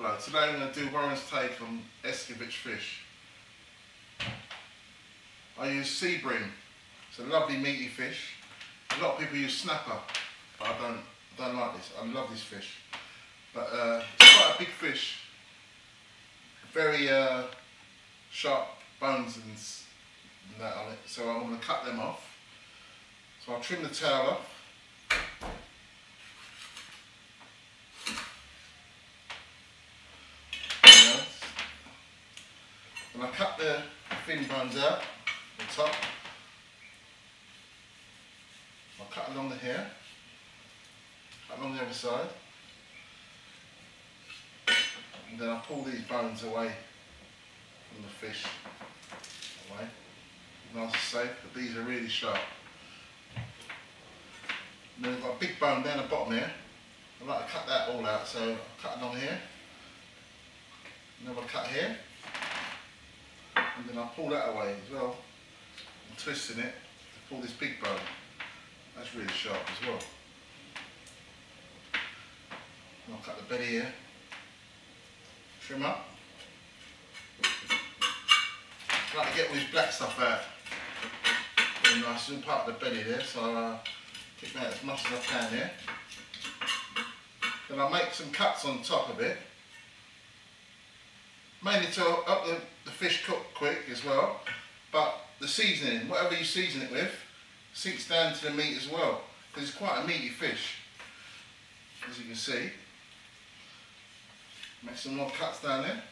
Hello, today I'm going to do Warren's take on Escovitch fish. I use Sea Bream. It's a lovely meaty fish. A lot of people use snapper, but I don't like this. I love this fish. But it's quite a big fish. Very sharp bones and that on it. So I'm going to cut them off. So I'll trim the tail off. And I cut the fin bones out, the top. I'll cut along the hair, cut along the other side. And then I'll pull these bones away from the fish. Away. Nice and safe, but these are really sharp. And then I've got a big bone down the bottom here. I like to cut that all out, so I'll cut along here. And then I'll cut here. And then I'll pull that away as well. I'm twisting it to pull this big bone. That's really sharp as well. And I'll cut the belly here. Trim up. I like to get all this black stuff out. Really nice, it's part of the belly there, so I'll get out as much as I can here. Then I'll make some cuts on top of it. Mainly to help the fish cook quick as well, but the seasoning, whatever you season it with, sinks down to the meat as well, because it's quite a meaty fish, as you can see. Make some more cuts down there.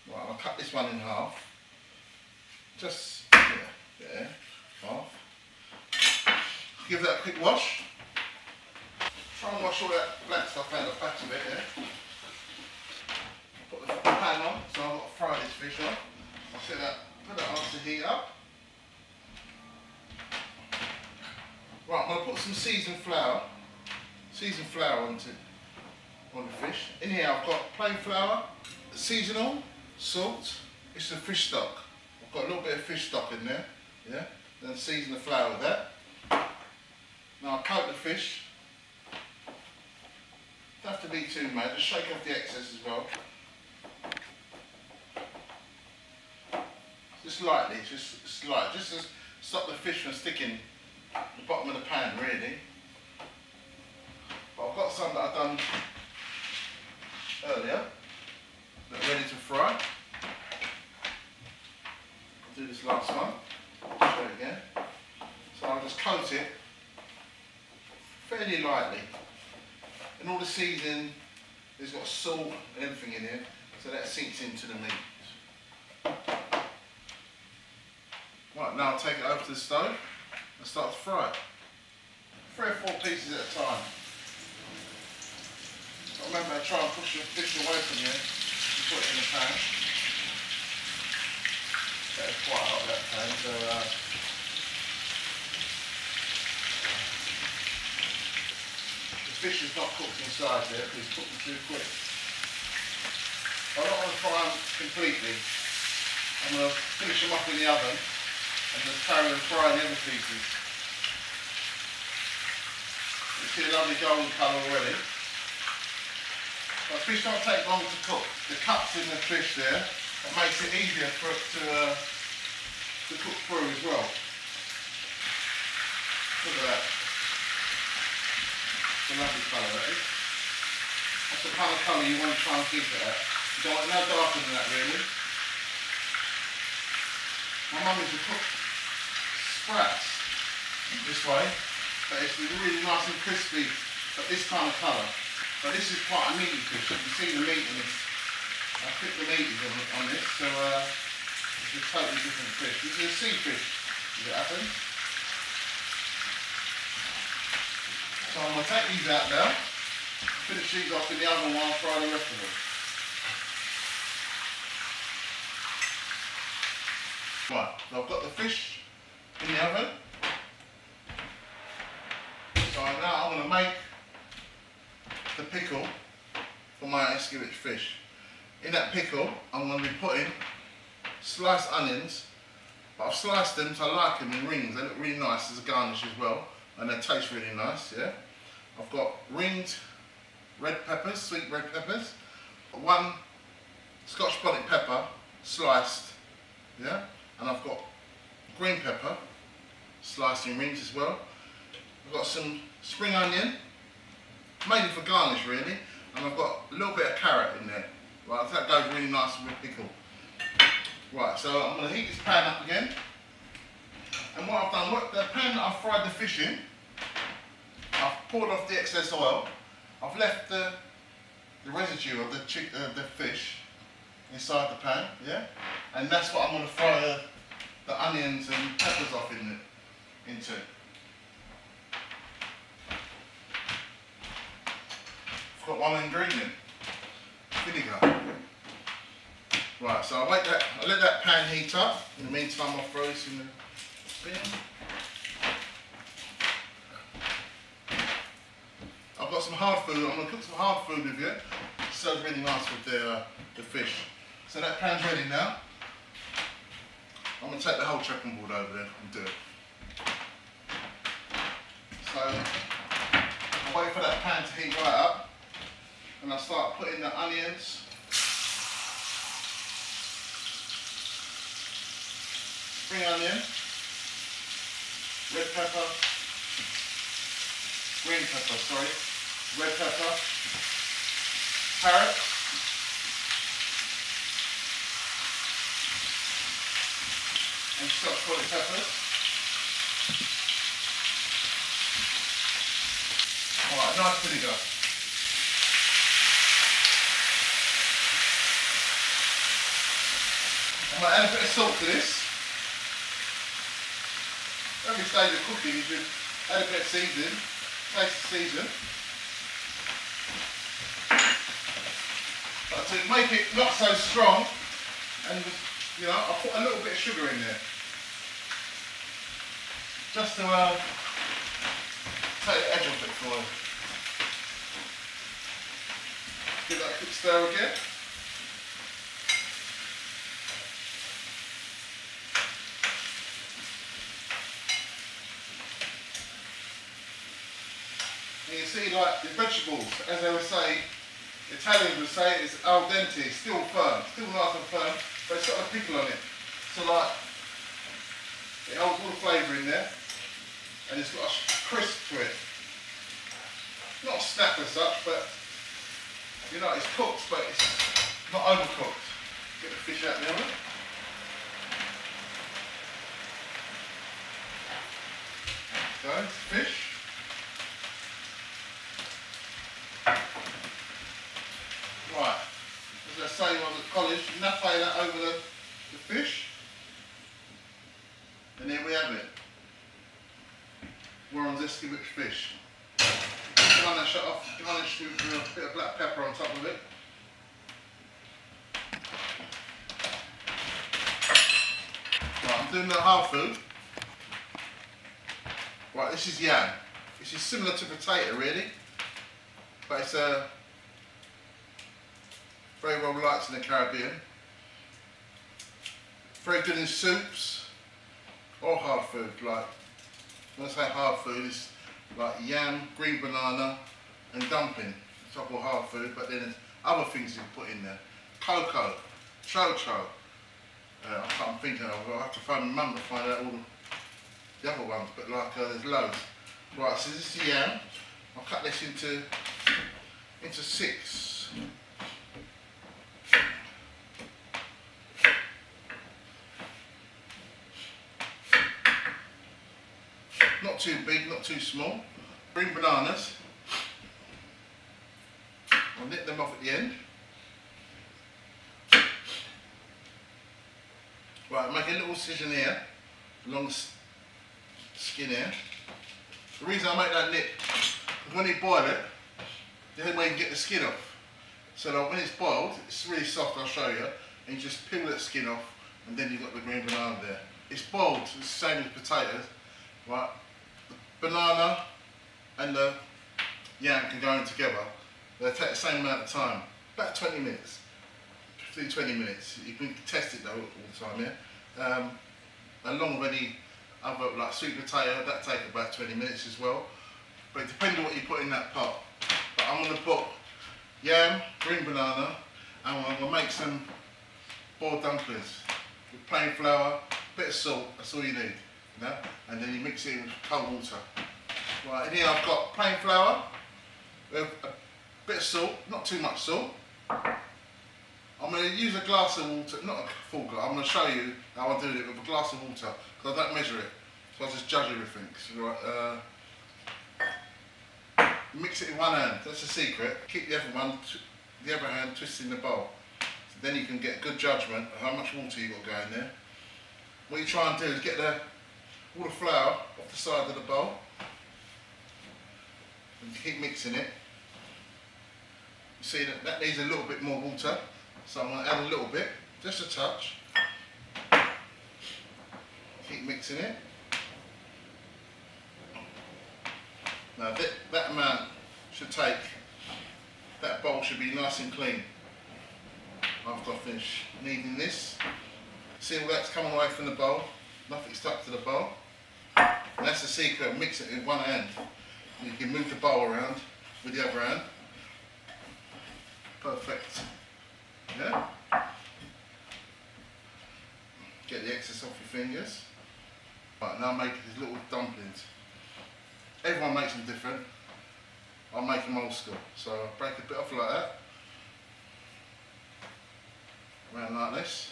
Right, I'll cut this one in half. Just there, half. Give that a quick wash. Try and wash all that black stuff out of the back of it, yeah. Put the pan on, so I've got to fry this fish on. I'll set that, put that on to heat up. Right, I'm going to put some seasoned flour on the fish. In here I've got plain flour, seasonal, salt, it's the fish stock. I've got a little bit of fish stock in there, yeah. Then season the flour with that. Now I'll coat the fish. Don't have to be too mad, just shake off the excess as well. Just lightly, just slight, just to stop the fish from sticking at the bottom of the pan, really. But I've got some that I've done earlier that are ready to fry. I'll do this last one, show it again. So I'll just coat it fairly lightly. And all the seasoning, there's got salt and everything in here, so that sinks into the meat. Right, now I'll take it over to the stove and start to fry it. 3 or 4 pieces at a time. But remember, try and push the fish away from you and put it in the pan. It's quite hot, that pan, so fish is not cooked inside there because it's cooking too quick. I don't want to fry them completely. I'm going to finish them up in the oven and just carry on frying the other pieces. You see a lovely golden colour already. But fish don't take long to cook. The cuts in the fish there, that makes it easier for it to cook through as well. Look at that. It's a lovely colour, that is. That's the kind of colour you want to try and keep it at. You don't want no darker than that, really. My mum used to cook sprats this way, but it's really nice and crispy at this kind of colour. But this is quite a meaty fish. You can see the meat in this. I think the meat is on this, so it's a totally different fish. This is a sea fish, as it happens. So I'm going to take these out now, finish these off in the oven while I fry the rest of them. Right, so I've got the fish in the oven. So now I'm going to make the pickle for my Escovitch fish. In that pickle, I'm going to be putting sliced onions, but I've sliced them so I like them in rings. They look really nice as a garnish as well. And they taste really nice, yeah. I've got ringed red peppers, sweet red peppers, one Scotch bonnet pepper sliced, yeah, and I've got green pepper sliced in rings as well. I've got some spring onion, mainly for garnish really, and I've got a little bit of carrot in there. Right, that goes really nice with pickle. Right, so I'm going to heat this pan up again. And what I've done, the pan that I've fried the fish in, I've poured off the excess oil. I've left the residue of the fish inside the pan, yeah? And that's what I'm going to fry the onions and peppers off into. I've got one ingredient, vinegar. Right, so I let that pan heat up. In the meantime, I'll throw this in the bin. I've got some hard food. I'm going to cook some hard food with you. It serves really nice with the fish. So that pan's ready now. I'm going to take the whole chopping board over there and do it. So I'll wait for that pan to heat right up, and I'll start putting the onions, spring onion, red pepper, green pepper, sorry, red pepper, carrot, and Scotch bonnet peppers. Alright, nice vinegar. I'm going to add a bit of salt to this. Every stage of cooking you should add a bit of seasoning, taste the season. But to make it not so strong, and you know, I'll put a little bit of sugar in there. Just to take the edge off it for you. Give that a quick stir again. And you see, like the vegetables, as they would say, the Italians would say, it's al dente, still firm, still nice and firm, but it's got a pickle on it. So like, it holds all the flavour in there, and it's got a crisp to it. Not a snap as such, but you know, it's cooked, but it's not overcooked. Get the fish out of the oven. So, it's fish. Right, as I say when I was at college, nappe that over the fish. And here we have it. Warren's Escovitch fish. Garnish it off, garnish with a bit of black pepper on top of it. Right, I'm doing the hard food. Right, this is yam. This is similar to potato really, but it's very well liked in the Caribbean. Very good in soups or hard food. Like when I say hard food, it's like yam, green banana, and dumpling. It's all hard food, but then there's other things you can put in there. Cocoa, cho-cho. I'm thinking I'll have to phone my mum to find out all the other ones, but like there's loads. Right, so this is yam. I'll cut this into 6. Not too big, not too small. Green bananas. I'll nip them off at the end. Right, make a little incision here, along the skin here. The reason I make that nip is when you boil it, the only way you can get the skin off. So that when it's boiled, it's really soft, I'll show you, and you just peel that skin off, and then you've got the green banana there. It's boiled, it's the same as potatoes, right? The banana and the yam can go in together. They take the same amount of time, about 20 minutes, 15-20 minutes. You can test it though all the time, yeah? Along with any other, like sweet potato, that take about 20 minutes as well. but it depends on what you put in that pot. But I'm going to put yam, green banana, and I'm going to make some boiled dumplings with plain flour, bit of salt, that's all you need, you know? And then you mix it in with cold water. Right, and here I've got plain flour with a bit of salt, not too much salt. I'm going to use a glass of water, not a full glass, I'm going to show you how I do it with a glass of water, because I don't measure it, so I just judge everything. So, right, mix it in one hand, that's the secret. Keep the other hand twisting the bowl. So then you can get a good judgment of how much water you've got going there. What you try and do is get all the flour off the side of the bowl, and keep mixing it. You see that needs a little bit more water, so I'm going to add a little bit, just a touch. Keep mixing it. Now that amount should take, that bowl should be nice and clean after I finish kneading this. See all that's coming away from the bowl, nothing stuck to the bowl. And that's the secret, mix it in one hand. You can move the bowl around with the other hand. Perfect. Yeah? Get the excess off your fingers. Right, now make these little dumplings. Everyone makes them different. I make them old school. So I break a bit off like that. Around like this.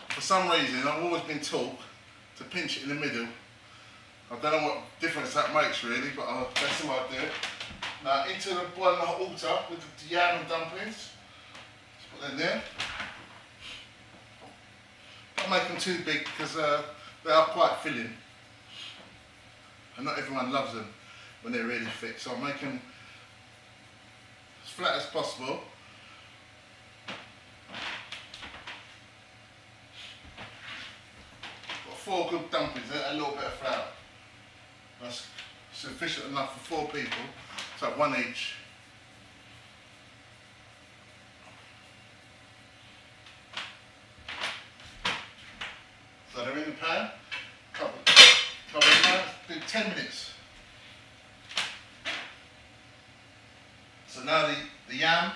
For some reason I've always been taught to pinch it in the middle. I don't know what difference that makes really, but that's how I do it. Now into the boiling hot water with the yam and dumplings. Just put them there. Don't make them too big because they are quite filling. And not everyone loves them when they're really thick. So I'll make them as flat as possible. Got 4 good dumplings, a little bit of flour. That's sufficient enough for 4 people. So 1 each. So they're in the pan. Cover the pan. Do 10 minutes. So now the yam,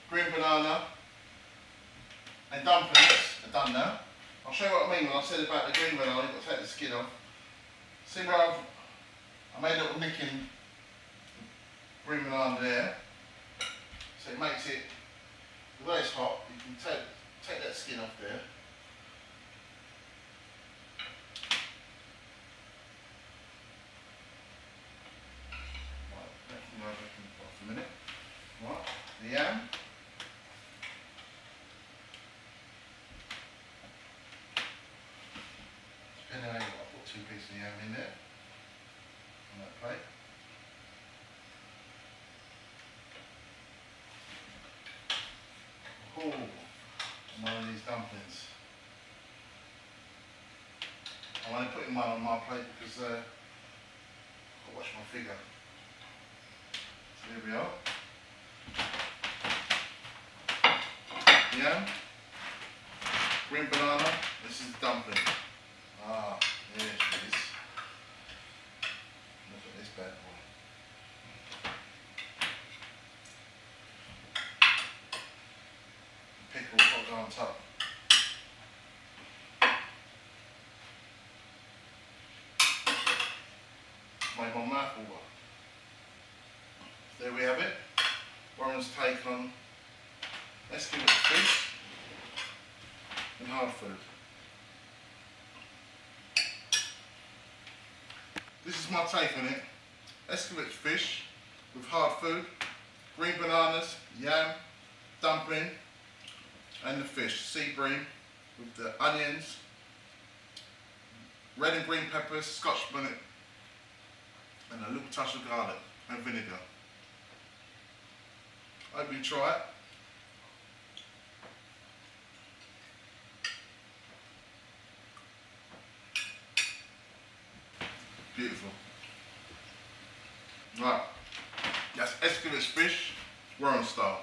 green banana, and dumplings are done now. I'll show you what I mean when I said about the green banana. You've got to take the skin off. See where I made a little nick in green banana there, so it makes it, although it's hot, you can take that skin off there. Right, that can go off a minute. Right, the yam. Depending on how you want, I'll put 2 pieces of yam in there on that plate. Oh, one of these dumplings. I'm only putting one on my plate because I've got to watch my figure. So here we are. Yam, green banana, this is the dumpling. Ah, there she is. Look at this bad boy. Pickle got to go on top. Made my mouth water. There we have it. Warren's take on Escovitch fish and hard food. This is my take on it. Escovitch fish with hard food, green bananas, yam, dumpling, and the fish, Sea Bream, with the onions, red and green peppers, Scotch bonnet, and a little touch of garlic and vinegar. I hope you try it. Beautiful. Right, that's Escovitch fish, Warren style.